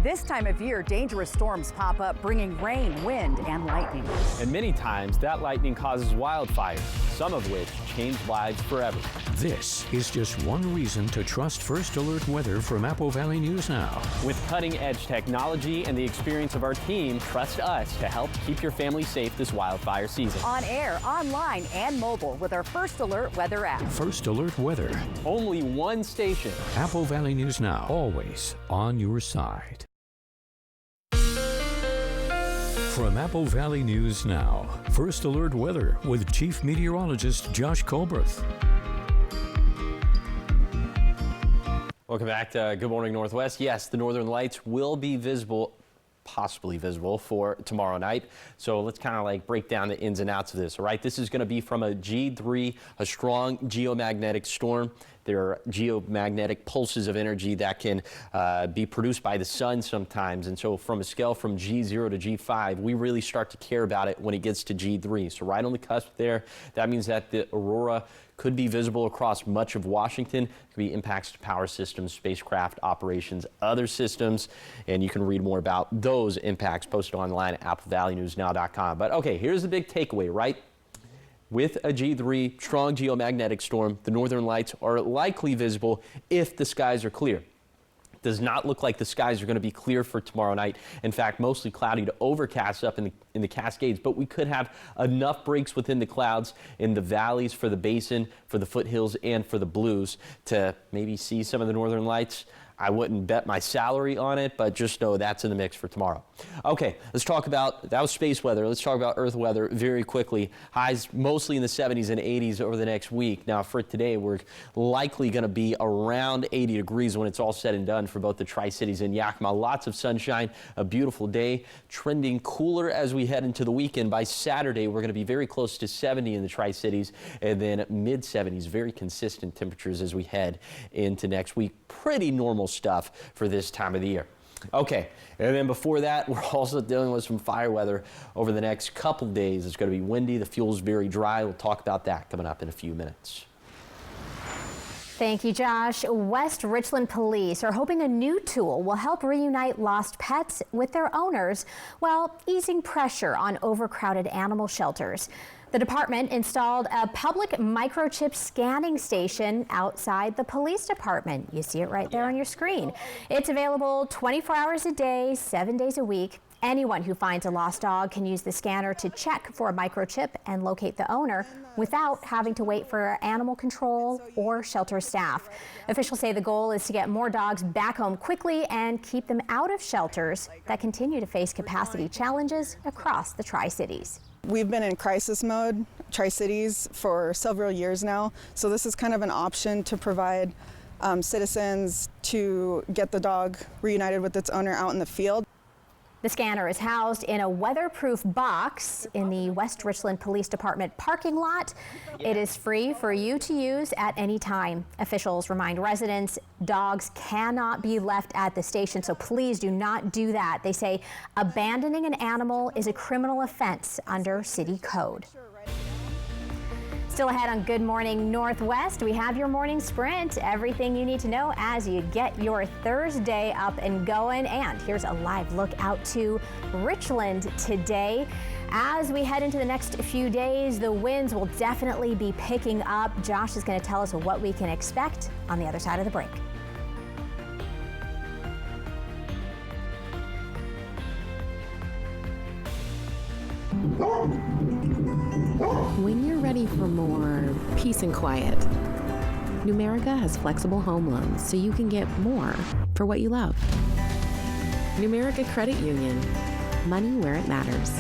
This time of year, dangerous storms pop up, bringing rain, wind, and lightning. And many times, that lightning causes wildfires, some of which change lives forever. This is just one reason to trust First Alert Weather from Apple Valley News Now. With cutting-edge technology and the experience of our team, trust us to help keep your family safe this wildfire season. On air, online, and mobile with our First Alert Weather app. First Alert Weather. Only one station. Apple Valley News Now, always on your side. From Apple Valley News Now, First Alert Weather with Chief Meteorologist Josh Colbreth. Welcome back to Good Morning Northwest. Yes, the Northern Lights will be visible, possibly visible, for tomorrow night. So let's kind of like break down the ins and outs of this. All right, this is going to be from a G3, a strong geomagnetic storm. There are geomagnetic pulses of energy that can be produced by the sun sometimes. And so from a scale from G0 to G5, we really start to care about it when it gets to G3. So right on the cusp there, that means that the aurora could be visible across much of Washington. There could be impacts to power systems, spacecraft operations, other systems, and you can read more about those impacts posted online at applevalleynewsnow.com. But okay, here's the big takeaway, right? With a G3 strong geomagnetic storm, the northern lights are likely visible if the skies are clear. Does not look like the skies are going to be clear for tomorrow night. In fact, mostly cloudy to overcast up in the Cascades, but we could have enough breaks within the clouds in the valleys for the basin, for the foothills, and for the blues to maybe see some of the northern lights. I wouldn't bet my salary on it, but just know that's in the mix for tomorrow. Okay, let's talk about, that was space weather. Let's talk about Earth weather very quickly. Highs mostly in the 70s and 80s over the next week. Now for today, we're likely going to be around 80 degrees when it's all said and done for both the Tri-Cities and Yakima. Lots of sunshine, a beautiful day, trending cooler as we head into the weekend. By Saturday, we're going to be very close to 70 in the Tri-Cities and then mid-70s, very consistent temperatures as we head into next week. Pretty normal stuff for this time of the year. Okay, and then before that, we're also dealing with some fire weather over the next couple days. It's going to be windy. The fuel's very dry. We'll talk about that coming up in a few minutes. Thank you, Josh. West Richland Police are hoping a new tool will help reunite lost pets with their owners while easing pressure on overcrowded animal shelters. The department installed a public microchip scanning station outside the police department. You see it right there on your screen. It's available 24 hours a day, 7 days a week. Anyone who finds a lost dog can use the scanner to check for a microchip and locate the owner without having to wait for animal control or shelter staff. Officials say the goal is to get more dogs back home quickly and keep them out of shelters that continue to face capacity challenges across the Tri-Cities. We've been in crisis mode, Tri-Cities, for several years now, so this is kind of an option to provide citizens to get the dog reunited with its owner out in the field. The scanner is housed in a weatherproof box in the West Richland Police Department parking lot. It is free for you to use at any time. Officials remind residents dogs cannot be left at the station, so please do not do that. They say abandoning an animal is a criminal offense under city code. Still ahead on Good Morning Northwest, we have your morning sprint. Everything you need to know as you get your Thursday up and going. And here's a live look out to Richland today. As we head into the next few days, the winds will definitely be picking up. Josh is going to tell us what we can expect on the other side of the break. When you're ready for more peace and quiet, Numerica has flexible home loans so you can get more for what you love. Numerica Credit Union, money where it matters.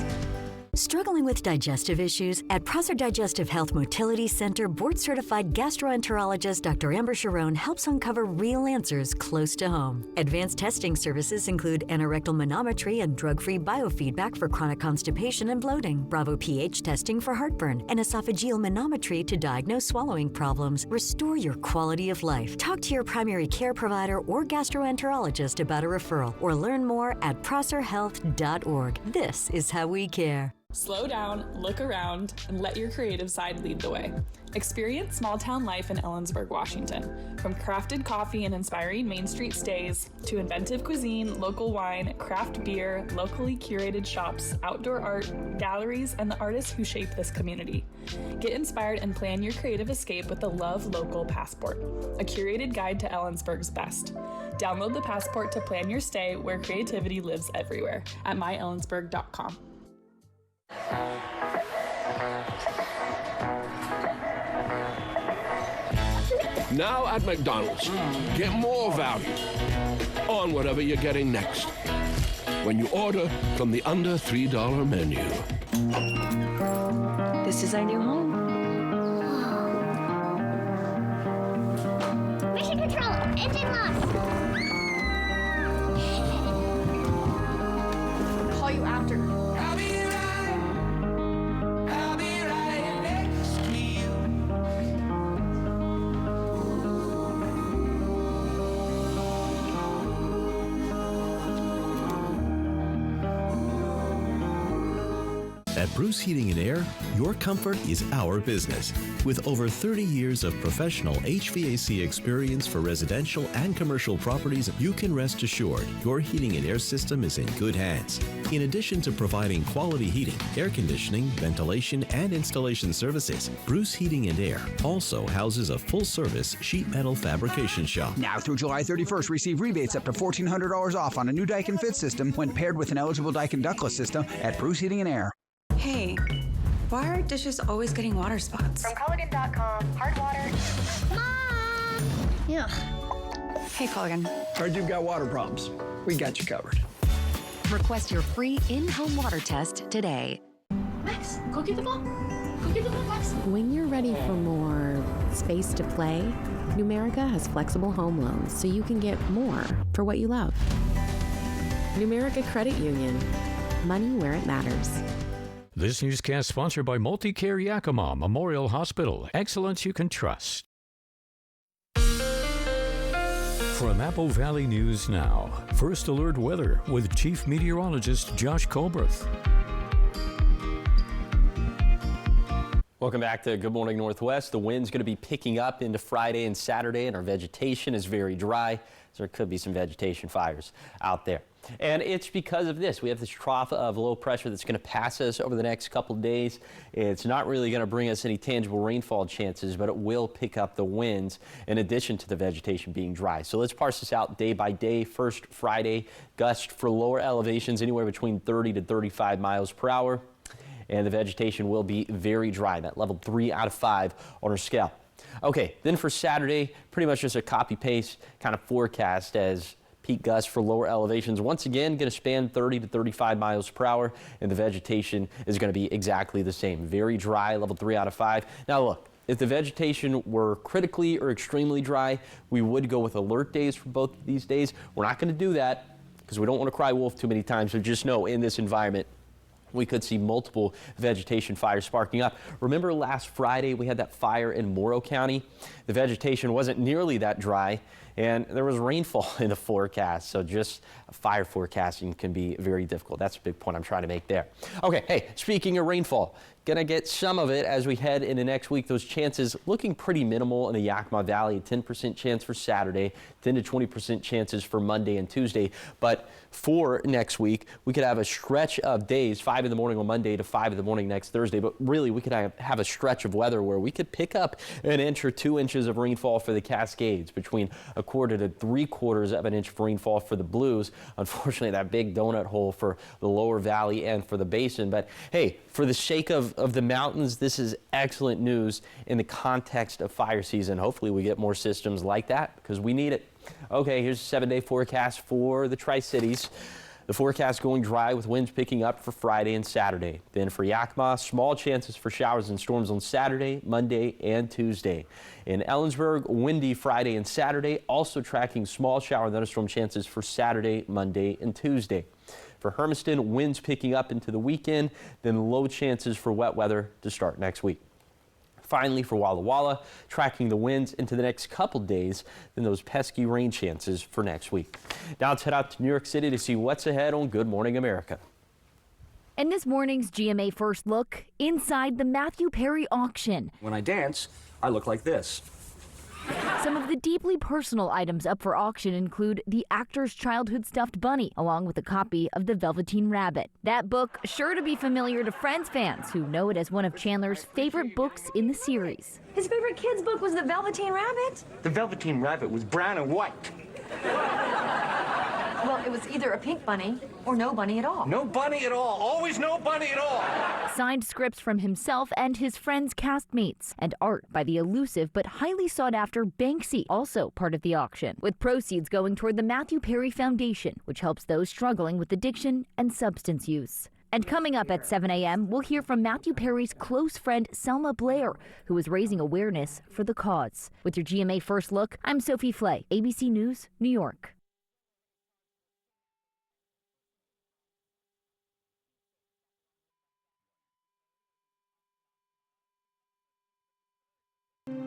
Struggling with digestive issues? At Prosser Digestive Health Motility Center, board-certified gastroenterologist Dr. Amber Sharon helps uncover real answers close to home. Advanced testing services include anorectal manometry and drug-free biofeedback for chronic constipation and bloating, Bravo pH testing for heartburn, and esophageal manometry to diagnose swallowing problems. Restore your quality of life. Talk to your primary care provider or gastroenterologist about a referral, or learn more at prosserhealth.org. This is how we care. Slow down, look around, and let your creative side lead the way. Experience small town life in Ellensburg, Washington. From crafted coffee and inspiring Main Street stays, to inventive cuisine, local wine, craft beer, locally curated shops, outdoor art, galleries, and the artists who shape this community. Get inspired and plan your creative escape with the Love Local Passport, a curated guide to Ellensburg's best. Download the Passport to plan your stay where creativity lives everywhere at myellensburg.com. Now at McDonald's, get more value on whatever you're getting next. when you order from the under $3 menu. This is our new home. Mission control, engine lock. I'll call you after. At Bruce Heating and Air, your comfort is our business. With over 30 years of professional HVAC experience for residential and commercial properties, you can rest assured your heating and air system is in good hands. In addition to providing quality heating, air conditioning, ventilation, and installation services, Bruce Heating and Air also houses a full-service sheet metal fabrication shop. Now through July 31st, receive rebates up to $1,400 off on a new Daikin Fit system when paired with an eligible Daikin ductless system at Bruce Heating and Air. Hey, why are dishes always getting water spots? From Culligan.com, hard water. Mom! Yeah. Hey, Culligan. Heard you've got water problems. We got you covered. Request your free in-home water test today. Max, go get the ball. Go get the ball, Max. When you're ready for more space to play, Numerica has flexible home loans so you can get more for what you love. Numerica Credit Union. Money where it matters. This newscast sponsored by Multicare Yakima Memorial Hospital. Excellence you can trust. From Apple Valley News Now, First Alert Weather with Chief Meteorologist Josh Colbreth. Welcome back to Good Morning Northwest. The wind's going to be picking up into Friday and Saturday, and our vegetation is very dry, so there could be some vegetation fires out there. And it's because of this. We have this trough of low pressure that's going to pass us over the next couple of days. It's not really going to bring us any tangible rainfall chances, but it will pick up the winds in addition to the vegetation being dry. So let's parse this out day by day. First, Friday, gusts for lower elevations anywhere between 30 to 35 miles per hour. And the vegetation will be very dry. That level 3 out of 5 on our scale. Okay, then for Saturday, pretty much just a copy-paste kind of forecast as peak gusts for lower elevations. Once again, going to span 30 to 35 miles per hour, and the vegetation is going to be exactly the same. Very dry, level 3 out of 5. Now look, if the vegetation were critically or extremely dry, we would go with alert days for both of these days. We're not going to do that because we don't want to cry wolf too many times, so just know in this environment, we could see multiple vegetation fires sparking up. Remember last Friday we had that fire in Morrow County? The vegetation wasn't nearly that dry, and there was rainfall in the forecast, so just fire forecasting can be very difficult. That's a big point I'm trying to make there. Okay, hey, speaking of rainfall, gonna get some of it as we head into next week. Those chances looking pretty minimal in the Yakima Valley. 10% chance for Saturday, 10 to 20% chances for Monday and Tuesday. But for next week, we could have a stretch of days, 5 in the morning on Monday to 5 in the morning next Thursday. But really, we could have a stretch of weather where we could pick up an inch or 2 inches of rainfall for the Cascades, between 1/4 to 3/4 of an inch of rainfall for the Blues. Unfortunately, that big donut hole for the lower valley and for the basin. But hey, for the sake of the mountains, this is excellent news in the context of fire season. Hopefully we get more systems like that because we need it. Okay, here's a 7-day forecast for the Tri-Cities. The forecast going dry with winds picking up for Friday and Saturday. Then for Yakima, small chances for showers and storms on Saturday, Monday, and Tuesday. In Ellensburg, windy Friday and Saturday, also tracking small shower and thunderstorm chances for Saturday, Monday, and Tuesday. For Hermiston, winds picking up into the weekend, then low chances for wet weather to start next week. Finally, for Walla Walla, tracking the winds into the next couple days, then those pesky rain chances for next week. Now let's head out to New York City to see what's ahead on Good Morning America. In this morning's GMA First Look, inside the Matthew Perry auction. When I dance, I look like this. Some of the deeply personal items up for auction include the actor's childhood stuffed bunny, along with a copy of The Velveteen Rabbit. That book sure to be familiar to Friends fans who know it as one of Chandler's favorite books in the series. His favorite kid's book was The Velveteen Rabbit? The Velveteen Rabbit was brown and white. Well, it was either a pink bunny or no bunny at all. No bunny at all. Always no bunny at all. Signed scripts from himself and his friends' castmates, and art by the elusive but highly sought-after Banksy, also part of the auction, with proceeds going toward the Matthew Perry Foundation, which helps those struggling with addiction and substance use. And coming up at 7 a.m., we'll hear from Matthew Perry's close friend Selma Blair, who is raising awareness for the cause. With your GMA First Look, I'm Sophie Flay, ABC News, New York.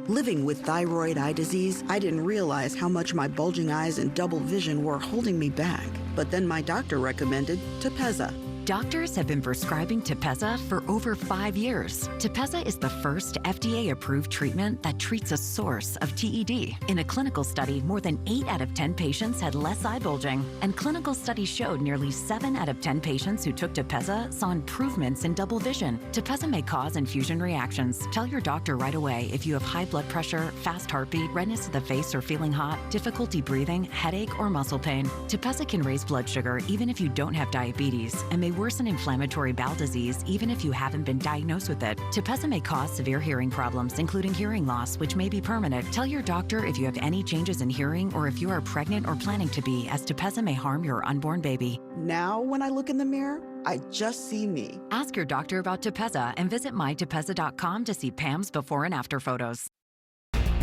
Living with thyroid eye disease, I didn't realize how much my bulging eyes and double vision were holding me back. But then my doctor recommended Tepezza. Doctors have been prescribing Tepezza for over 5 years. Tepezza is the first FDA-approved treatment that treats a source of TED. In a clinical study, more than 8 out of 10 patients had less eye bulging, and clinical studies showed nearly 7 out of 10 patients who took Tepezza saw improvements in double vision. Tepezza may cause infusion reactions. Tell your doctor right away if you have high blood pressure, fast heartbeat, redness of the face or feeling hot, difficulty breathing, headache, or muscle pain. Tepezza can raise blood sugar even if you don't have diabetes, and may worsen inflammatory bowel disease even if you haven't been diagnosed with it. Tepezza may cause severe hearing problems, including hearing loss, which may be permanent. Tell your doctor if you have any changes in hearing or if you are pregnant or planning to be, as Tepezza may harm your unborn baby. Now, when I look in the mirror, I just see me. Ask your doctor about Tepezza and visit mytepezza.com to see Pam's before and after photos.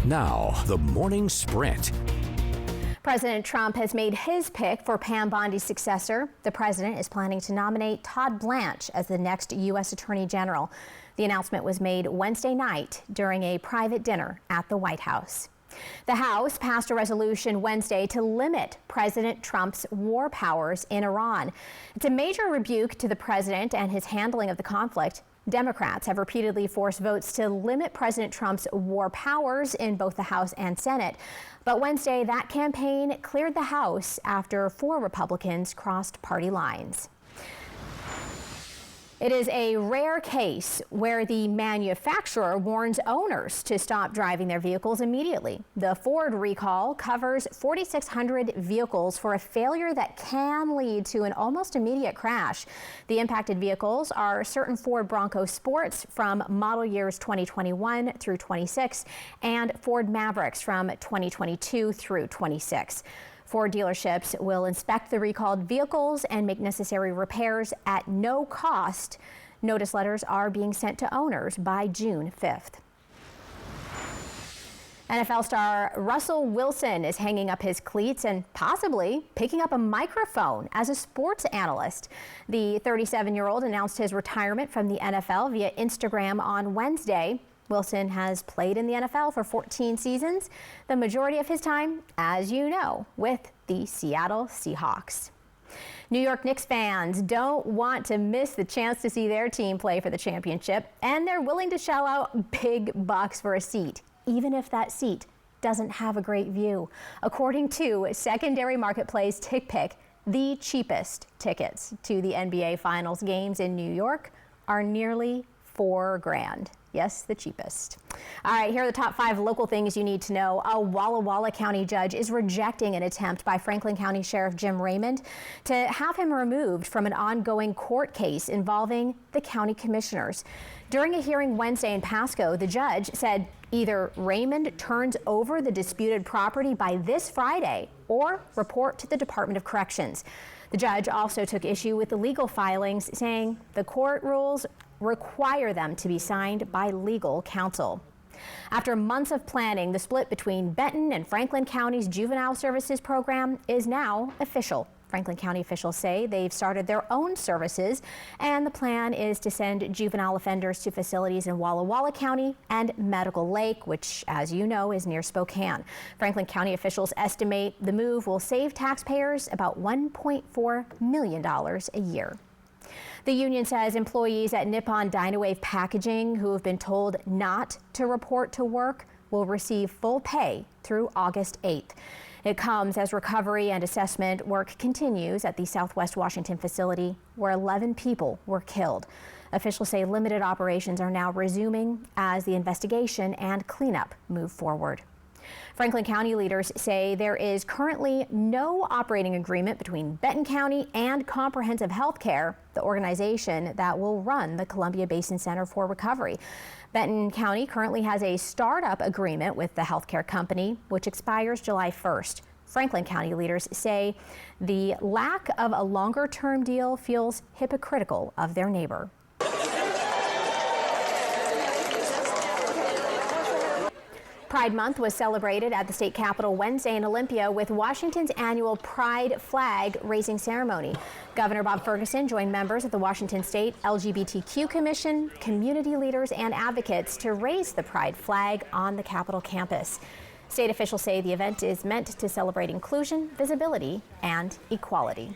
Now, the morning sprint. President Trump has made his pick for Pam Bondi's successor. The president is planning to nominate Todd Blanche as the next U.S. Attorney General. The announcement was made Wednesday night during a private dinner at the White House. The House passed a resolution Wednesday to limit President Trump's war powers in Iran. It's a major rebuke to the president and his handling of the conflict. Democrats have repeatedly forced votes to limit President Trump's war powers in both the House and Senate. But Wednesday, that campaign cleared the House after 4 Republicans crossed party lines. It is a rare case where the manufacturer warns owners to stop driving their vehicles immediately. The Ford recall covers 4,600 vehicles for a failure that can lead to an almost immediate crash. The impacted vehicles are certain Ford Bronco Sports from model years 2021 through 26 and Ford Mavericks from 2022 through 26. Ford dealerships will inspect the recalled vehicles and make necessary repairs at no cost. Notice letters are being sent to owners by June 5th. NFL star Russell Wilson is hanging up his cleats and possibly picking up a microphone as a sports analyst. The 37-year-old announced his retirement from the NFL via Instagram on Wednesday. Wilson has played in the NFL for 14 seasons, the majority of his time, as you know, with the Seattle Seahawks. New York Knicks fans don't want to miss the chance to see their team play for the championship, and they're willing to shell out big bucks for a seat, even if that seat doesn't have a great view. According to Secondary Marketplace TickPick, the cheapest tickets to the NBA Finals games in New York are nearly $4,000. Yes, the cheapest. All right, here are the top 5 local things you need to know. A Walla Walla County judge is rejecting an attempt by Franklin County Sheriff Jim Raymond to have him removed from an ongoing court case involving the county commissioners. During a hearing Wednesday in Pasco, the judge said either Raymond turns over the disputed property by this Friday or report to the Department of Corrections. The judge also took issue with the legal filings, saying the court rules require them to be signed by legal counsel. After months of planning, the split between Benton and Franklin County's juvenile services program is now official. Franklin County officials say they've started their own services, and the plan is to send juvenile offenders to facilities in Walla Walla County and Medical Lake, which, as you know, is near Spokane. Franklin County officials estimate the move will save taxpayers about $1.4 million a year. The union says employees at Nippon Dynawave Packaging who have been told not to report to work will receive full pay through August 8th. It comes as recovery and assessment work continues at the Southwest Washington facility where 11 people were killed. Officials say limited operations are now resuming as the investigation and cleanup move forward. Franklin County leaders say there is currently no operating agreement between Benton County and Comprehensive Healthcare, the organization that will run the Columbia Basin Center for Recovery. Benton County currently has a startup agreement with the healthcare company, which expires July 1st. Franklin County leaders say the lack of a longer-term deal feels hypocritical of their neighbor. Pride Month was celebrated at the state capitol Wednesday in Olympia with Washington's annual Pride flag raising ceremony. Governor Bob Ferguson joined members of the Washington State LGBTQ Commission, community leaders, and advocates to raise the Pride flag on the Capitol campus. State officials say the event is meant to celebrate inclusion, visibility, and equality.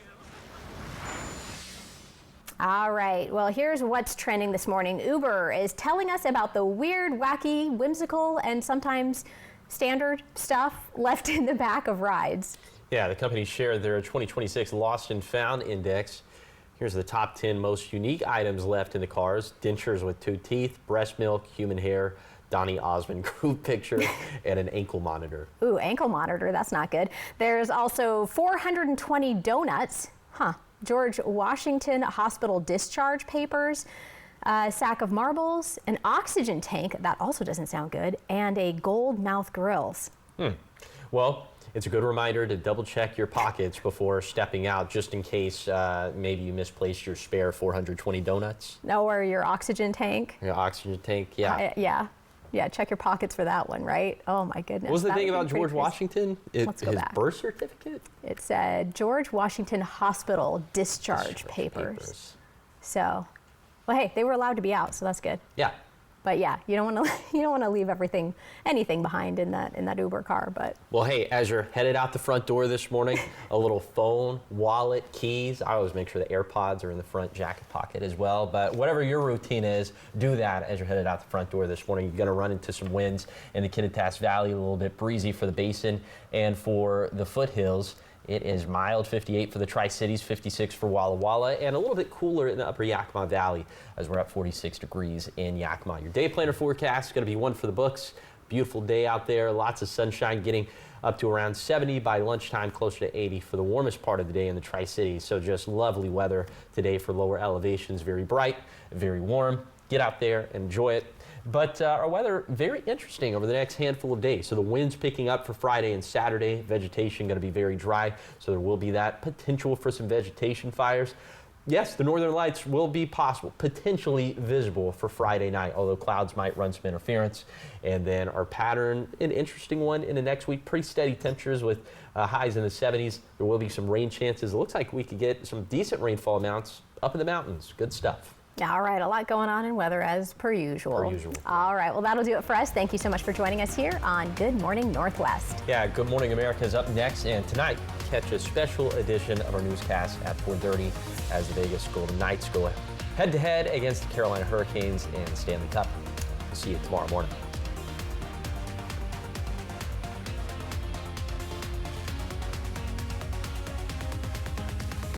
All right, well, here's what's trending this morning. Uber is telling us about the weird, wacky, whimsical, and sometimes standard stuff left in the back of rides. Yeah, the company shared their 2026 Lost and Found Index. Here's the top 10 most unique items left in the cars: dentures with 2 teeth, breast milk, human hair, Donny Osmond group picture, and an ankle monitor. Ooh, ankle monitor, that's not good. There's also 420 donuts. George Washington Hospital discharge papers, a sack of marbles, an oxygen tank, that also doesn't sound good, and a gold mouth grills. Well, it's a good reminder to double check your pockets before stepping out, just in case maybe you misplaced your spare 420 donuts. No, or your oxygen tank. Your oxygen tank, yeah. Yeah, check your pockets for that one, right? Oh my goodness. What was the thing about George Washington? Let's go back. Birth certificate? It said George Washington Hospital discharge papers. So, well, hey, they were allowed to be out, so that's good. Yeah. But yeah, you don't want to leave anything behind in that Uber car. But well, hey, as you're headed out the front door this morning, a little phone, wallet, keys. I always make sure the AirPods are in the front jacket pocket as well. But whatever your routine is, do that as you're headed out the front door this morning. You're going to run into some winds in the Kittitas Valley, a little bit breezy for the basin and for the foothills. It is mild, 58 for the Tri-Cities, 56 for Walla Walla, and a little bit cooler in the upper Yakima Valley as we're at 46 degrees in Yakima. Your day planner forecast is going to be one for the books. Beautiful day out there, lots of sunshine, getting up to around 70 by lunchtime, closer to 80 for the warmest part of the day in the Tri-Cities. So just lovely weather today for lower elevations, very bright, very warm. Get out there, enjoy it. But our weather, very interesting over the next handful of days. So the winds picking up for Friday and Saturday. Vegetation going to be very dry, so there will be that potential for some vegetation fires. Yes, the northern lights will be possible, potentially visible for Friday night, although clouds might run some interference. And then our pattern, an interesting one in the next week, pretty steady temperatures with highs in the 70s. There will be some rain chances. It looks like we could get some decent rainfall amounts up in the mountains. Good stuff. All right, a lot going on in weather as per usual. All right, well, that'll do it for us. Thank you so much for joining us here on Good Morning Northwest. Yeah, Good Morning America is up next, and tonight, catch a special edition of our newscast at 4:30 as the Vegas Golden Knights go head-to-head against the Carolina Hurricanes in the Stanley Cup. We'll see you tomorrow morning.